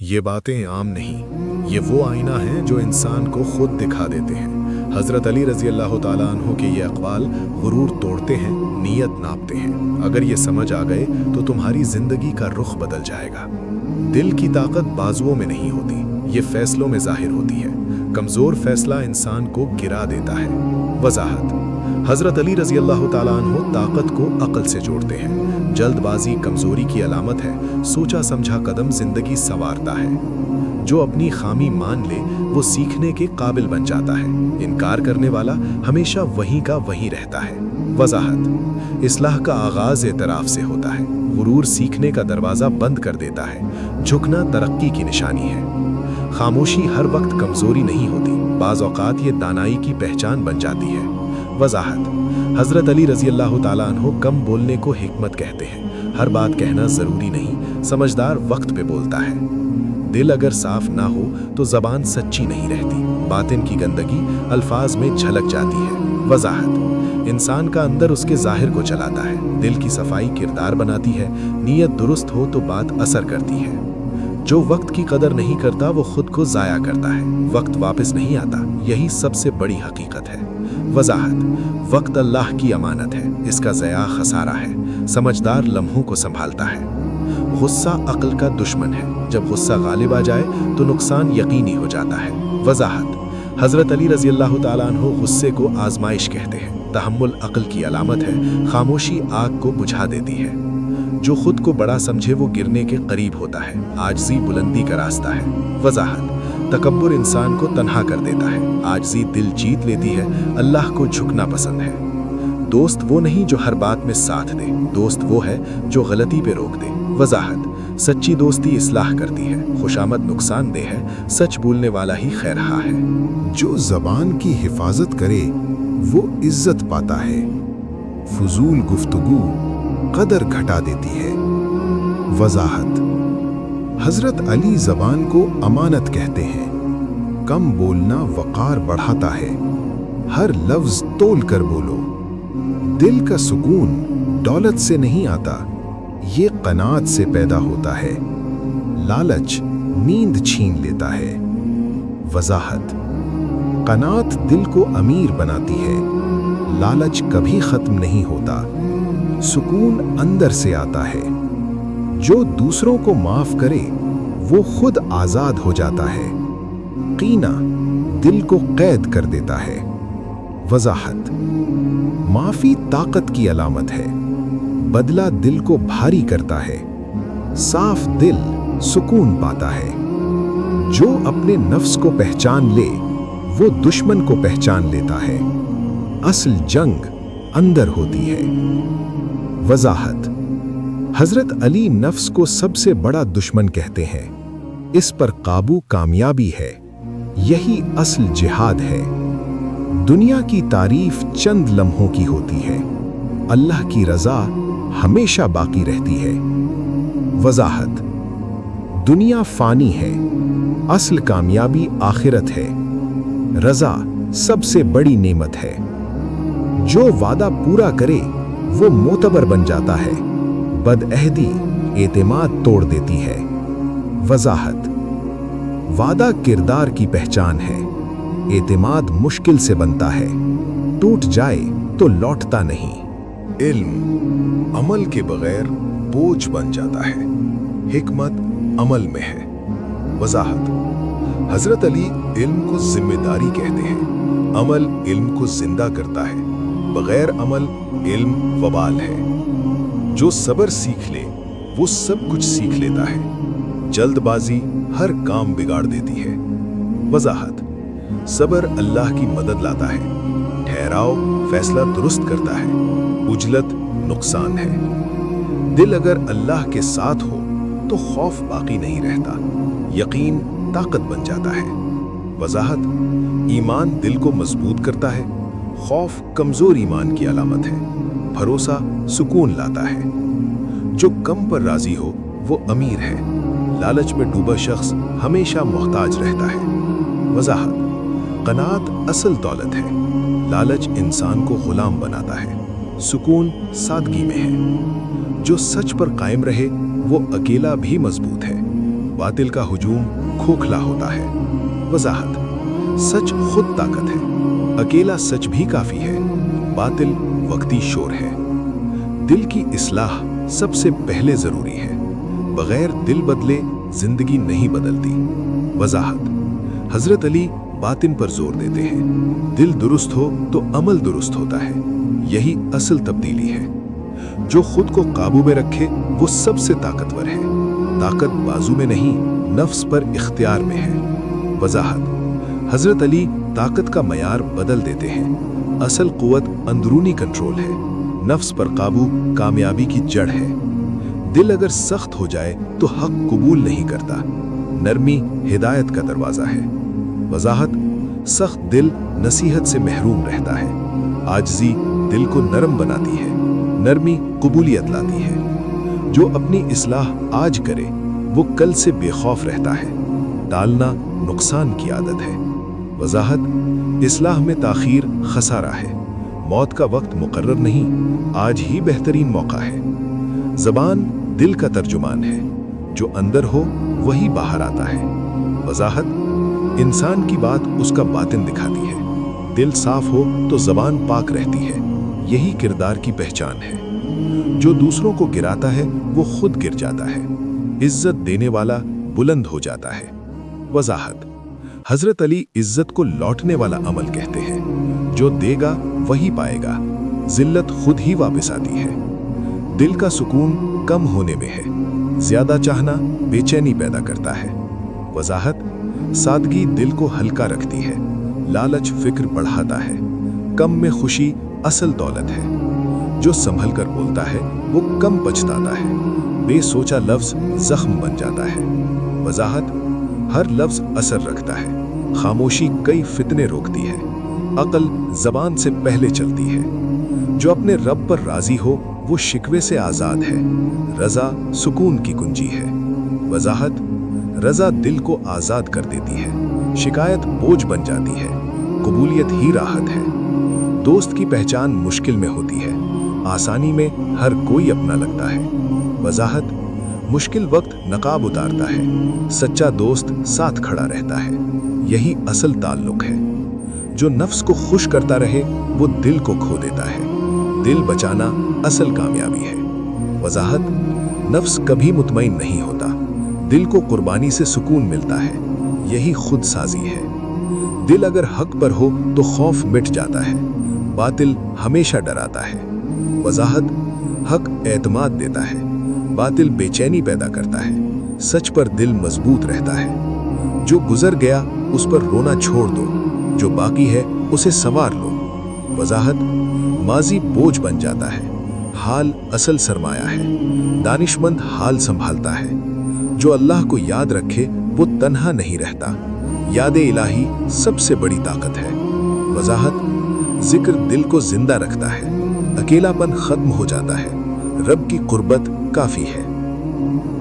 یہ باتیں عام نہیں، یہ وہ آئینہ ہیں جو انسان کو خود دکھا دیتے ہیں۔ حضرت علی رضی اللہ تعالیٰ عنہ کے یہ اقوال غرور توڑتے ہیں، نیت ناپتے ہیں۔ اگر یہ سمجھ آ گئے تو تمہاری زندگی کا رخ بدل جائے گا۔ دل کی طاقت بازوؤں میں نہیں ہوتی، یہ فیصلوں میں ظاہر ہوتی ہے۔ کمزور فیصلہ انسان کو گرا دیتا ہے۔ وضاحت: حضرت علی رضی اللہ تعالیٰ عنہ طاقت کو عقل سے جوڑتے ہیں۔ جلد بازی کمزوری کی علامت ہے، سوچا سمجھا قدم زندگی سنوارتا ہے۔ جو اپنی خامی مان لے وہ سیکھنے کے قابل بن جاتا ہے، انکار کرنے والا ہمیشہ وہیں کا وہیں رہتا ہے۔ وضاحت: اصلاح کا آغاز اعتراف سے ہوتا ہے، غرور سیکھنے کا دروازہ بند کر دیتا ہے، جھکنا ترقی کی نشانی ہے۔ خاموشی ہر وقت کمزوری نہیں ہوتی، بعض اوقات یہ دانائی کی پہچان بن جاتی ہے۔ وضاحت: حضرت علی رضی اللہ تعالیٰ عنہ کم بولنے کو حکمت کہتے ہیں۔ ہر بات کہنا ضروری نہیں، سمجھدار وقت پہ بولتا ہے۔ دل اگر صاف نہ ہو تو زبان سچی نہیں رہتی، باطن کی گندگی الفاظ میں جھلک جاتی ہے۔ وضاحت: انسان کا اندر اس کے ظاہر کو چلاتا ہے، دل کی صفائی کردار بناتی ہے، نیت درست ہو تو بات اثر کرتی ہے۔ جو وقت کی قدر نہیں کرتا وہ خود کو ضائع کرتا ہے، وقت واپس نہیں آتا، یہی سب سے بڑی حقیقت ہے۔ وضاحت: وقت اللہ کی امانت ہے، اس کا ضیاع خسارہ ہے، سمجھدار لمحوں کو سنبھالتا ہے۔ غصہ عقل کا دشمن ہے، جب غصہ غالب آ جائے تو نقصان یقینی ہو جاتا ہے۔ وضاحت: حضرت علی رضی اللہ تعالیٰ عنہ غصے کو آزمائش کہتے ہیں، تحمل عقل کی علامت ہے، خاموشی آگ کو بجھا دیتی ہے۔ جو خود کو بڑا سمجھے وہ گرنے کے قریب ہوتا ہے، عاجزی بلندی کا راستہ ہے۔ وضاحت: تکبر انسان کو تنہا کر دیتا ہے، عاجزی دل جیت لیتی ہے، اللہ کو جھکنا پسند ہے۔ دوست وہ نہیں جو ہر بات میں ساتھ دے، دوست وہ ہے جو غلطی پہ روک دے۔ وضاحت: سچی دوستی اصلاح کرتی ہے، خوشامد نقصان دہ ہے، سچ بولنے والا ہی خیرخواہ ہے۔ جو زبان کی حفاظت کرے وہ عزت پاتا ہے، فضول گفتگو قدر گھٹا دیتی ہے۔ وضاحت: حضرت علی زبان کو امانت کہتے ہیں، کم بولنا وقار بڑھاتا ہے، ہر لفظ تول کر بولو۔ دل کا سکون دولت سے نہیں آتا، یہ قناعت سے پیدا ہوتا ہے، لالچ نیند چھین لیتا ہے۔ وضاحت: قناعت دل کو امیر بناتی ہے، لالچ کبھی ختم نہیں ہوتا، سکون اندر سے آتا ہے۔ جو دوسروں کو معاف کرے وہ خود آزاد ہو جاتا ہے، کینہ دل کو قید کر دیتا ہے۔ وضاحت: معافی طاقت کی علامت ہے، بدلہ دل کو بھاری کرتا ہے، صاف دل سکون پاتا ہے۔ جو اپنے نفس کو پہچان لے وہ دشمن کو پہچان لیتا ہے، اصل جنگ اندر ہوتی ہے۔ وضاحت: حضرت علی نفس کو سب سے بڑا دشمن کہتے ہیں، اس پر قابو کامیابی ہے، یہی اصل جہاد ہے۔ دنیا کی تعریف چند لمحوں کی ہوتی ہے، اللہ کی رضا ہمیشہ باقی رہتی ہے۔ وضاحت: دنیا فانی ہے، اصل کامیابی آخرت ہے، رضا سب سے بڑی نعمت ہے۔ جو وعدہ پورا کرے وہ معتبر بن جاتا ہے، بدعہدی اعتماد توڑ دیتی ہے۔ وضاحت: وعدہ کردار کی پہچان ہے، اعتماد مشکل سے بنتا ہے، ٹوٹ جائے تو لوٹتا نہیں۔ علم عمل کے بغیر بوجھ بن جاتا ہے، حکمت عمل میں ہے۔ وضاحت: حضرت علی علم کو ذمہ داری کہتے ہیں، عمل علم کو زندہ کرتا ہے، بغیر عمل علم وبال ہے۔ جو صبر سیکھ لے وہ سب کچھ سیکھ لیتا ہے، جلد بازی ہر کام بگاڑ دیتی ہے۔ وضاحت: صبر اللہ کی مدد لاتا ہے، ٹھہراؤ فیصلہ درست کرتا ہے، عجلت نقصان ہے۔ دل اگر اللہ کے ساتھ ہو تو خوف باقی نہیں رہتا، یقین طاقت بن جاتا ہے۔ وضاحت: ایمان دل کو مضبوط کرتا ہے، خوف کمزور ایمان کی علامت ہے، بھروسہ سکون لاتا ہے۔ جو کم پر راضی ہو وہ امیر ہے، لالچ میں ڈوبا شخص ہمیشہ محتاج رہتا ہے۔ وضاحت: قناعت اصل دولت ہے، لالچ انسان کو غلام بناتا ہے، سکون سادگی میں ہے۔ جو سچ پر قائم رہے وہ اکیلا بھی مضبوط ہے، बातिल का हुजूम खोखला होता है। वजाहत: सच खुद ताकत है, अकेला सच भी काफी है, बातिल वक्ती शोर है। दिल की इस्लाह सबसे पहले जरूरी है, बगैर दिल बदले जिंदगी नहीं बदलती। वजाहत: हजरत अली बातिन पर जोर देते हैं, दिल दुरुस्त हो तो अमल दुरुस्त होता है, यही असल तब्दीली है। जो खुद को काबू में रखे वो सबसे ताकतवर है। ताकत बाजू में नहीं, नफ्स पर इख्तियार में है। वजाहत: हजरत अली ताकत का मयार बदल देते हैं, असल कुव्वत अंदरूनी कंट्रोल है, नफ्स पर काबू कामयाबी की जड़ है। दिल अगर सख्त हो जाए तो हक कबूल नहीं करता, नरमी हिदायत का दरवाजा है। वजाहत: सख्त दिल नसीहत से महरूम रहता है, आजिज़ी दिल को नरम बनाती है, नरमी कबूलियत लाती है। जो अपनी इस्लाह आज करे वो कल से बेखौफ रहता है, टालना नुकसान की आदत है। वजाहत: इस्लाह में ताखीर खसारा है, मौत का वक्त मुकर्रर नहीं, आज ही बेहतरीन मौका है। ज़बान दिल का तर्जुमान है, जो अंदर हो वही बाहर आता है। वजाहत: इंसान की बात उसका बातिन दिखाती है, दिल साफ हो तो ज़बान पाक रहती है, यही किरदार की पहचान है। जो दूसरों को गिराता है वो खुद गिर जाता है, इज्जत देने वाला बुलंद हो जाता है। वजाहत: हजरत अली इज्जत को लौटने वाला अमल कहते हैं, जो देगा वही पाएगा, जिल्लत खुद ही वापस आती है। दिल का सुकून कम होने में है, ज्यादा चाहना बेचैनी पैदा करता है। वजाहत: सादगी दिल को हल्का रखती है, लालच फिक्र बढ़ाता है, कम में खुशी असल दौलत है। जो संभल कर बोलता है वो कम पछताता है, बेसोचा लफ्ज जख्म बन जाता है। वजाहत: हर लफ्ज असर रखता है, खामोशी कई फितने रोकती है, अकल जबान से पहले चलती है। जो अपने रब पर राजी हो वो शिकवे से आजाद है, रजा सुकून की कुंजी है। वजाहत: रजा दिल को आजाद कर देती है, शिकायत बोझ बन जाती है, कबूलियत ही राहत है। दोस्त की पहचान मुश्किल में होती है, आसानी में हर कोई अपना लगता है। वजाहत: मुश्किल वक्त नकाब उतारता है, सच्चा दोस्त साथ खड़ा रहता है, यही असल ताल्लुक है। जो नफ्स को खुश करता रहे वो दिल को खो देता है, दिल बचाना असल कामयाबी है। वजाहत: नफ्स कभी मुतमईन नहीं होता, दिल को कुर्बानी से सुकून मिलता है, यही खुद साजी है। दिल अगर हक पर हो तो खौफ मिट जाता है, बातिल हमेशा डराता है। वजाहत: हक एतमाद देता है, बातिल बेचैनी पैदा करता है, सच पर दिल मजबूत रहता है। जो गुजर गया उस पर रोना छोड़ दो, जो बाकी है उसे संवार लो। वजाहत: माजी बोझ बन जाता है, हाल असल सरमाया है, दानिशमंद हाल संभालता है। जो अल्लाह को याद रखे वो तन्हा नहीं रहता, याद इलाही सबसे बड़ी ताकत है। वजाहत: जिक्र दिल को जिंदा रखता है, अकेलापन खत्म हो जाता है, रब की कुर्बत काफी है।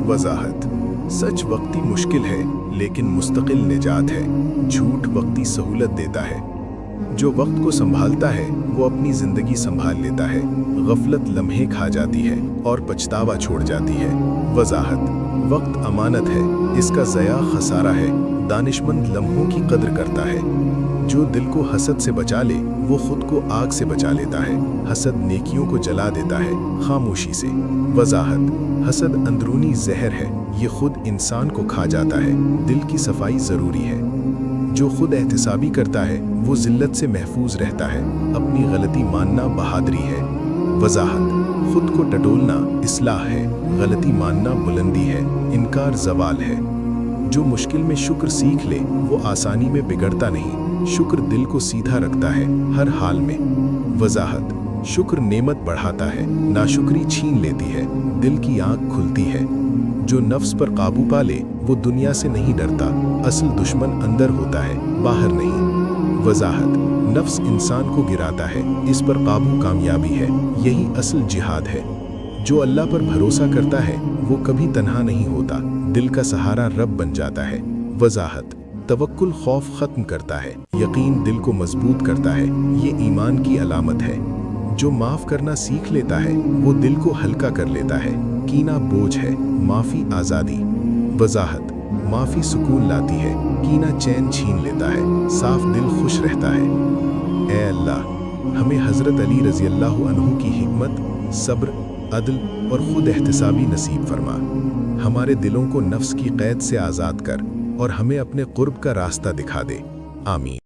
वजाहत: सच वक्ती मुश्किल है लेकिन मुस्तकिल निजात है, झूठ वक्ती सहूलत देता है। जो वक्त को संभालता है वो अपनी जिंदगी संभाल लेता है, गफलत लम्हे खा जाती है और पछतावा छोड़ जाती है। वजाहत: वक्त अमानत है, इसका ज़या खसारा है, दानिशमंद लम्हों की कद्र करता है। जो दिल को हसद से बचा ले वो खुद को आग से बचा लेता है, हसद नेकियों को जला देता है खामोशी से। वजाहत: हसद अंदरूनी जहर है, ये खुद इंसान को खा जाता है, दिल की सफाई ज़रूरी है। जो खुद एहतिसाबी करता है वो जिल्लत से महफूज रहता है, अपनी गलती मानना बहादुरी है। वजाहत: खुद को टटोलना इस्लाह है, गलती मानना बुलंदी है, इनकार जवाल है। जो मुश्किल में शुक्र सीख ले वो आसानी में बिगड़ता नहीं, शुक्र दिल को सीधा रखता है हर हाल में। वजाहत: शुक्र नेमत बढ़ाता है, नाशुक्री छीन लेती है, दिल की आंख खुलती है। जो नफ्स पर काबू पा ले वो दुनिया से नहीं डरता, असल दुश्मन अंदर होता है बाहर नहीं। वजाहत: नफ्स इंसान को गिराता है, इस पर काबू कामयाबी है, यही असल जिहाद है। जो अल्लाह पर भरोसा करता है वो कभी तन्हा नहीं होता, दिल का सहारा रब बन जाता है। वजाहत: तवक्कुल खौफ खत्म करता है, यकीन दिल को मजबूत करता है, ये ईमान की अलामत है। जो माफ करना सीख लेता है वो दिल को हल्का कर लेता है, कीना बोझ है, माफी आज़ादी। वजाहत: माफ़ी सुकून लाती है, कीना चैन छीन लेता है, साफ दिल खुश रहता है। ए अल्लाह, हमें हज़रत अली रज़ी अल्लाह अन्हु की हिकमत, सब्र, अदल और खुद एहतिसाबी नसीब फरमा। हमारे दिलों को नफ्स की क़ैद से आज़ाद कर और हमें अपने क़ुर्ब का रास्ता दिखा दे। आमीन।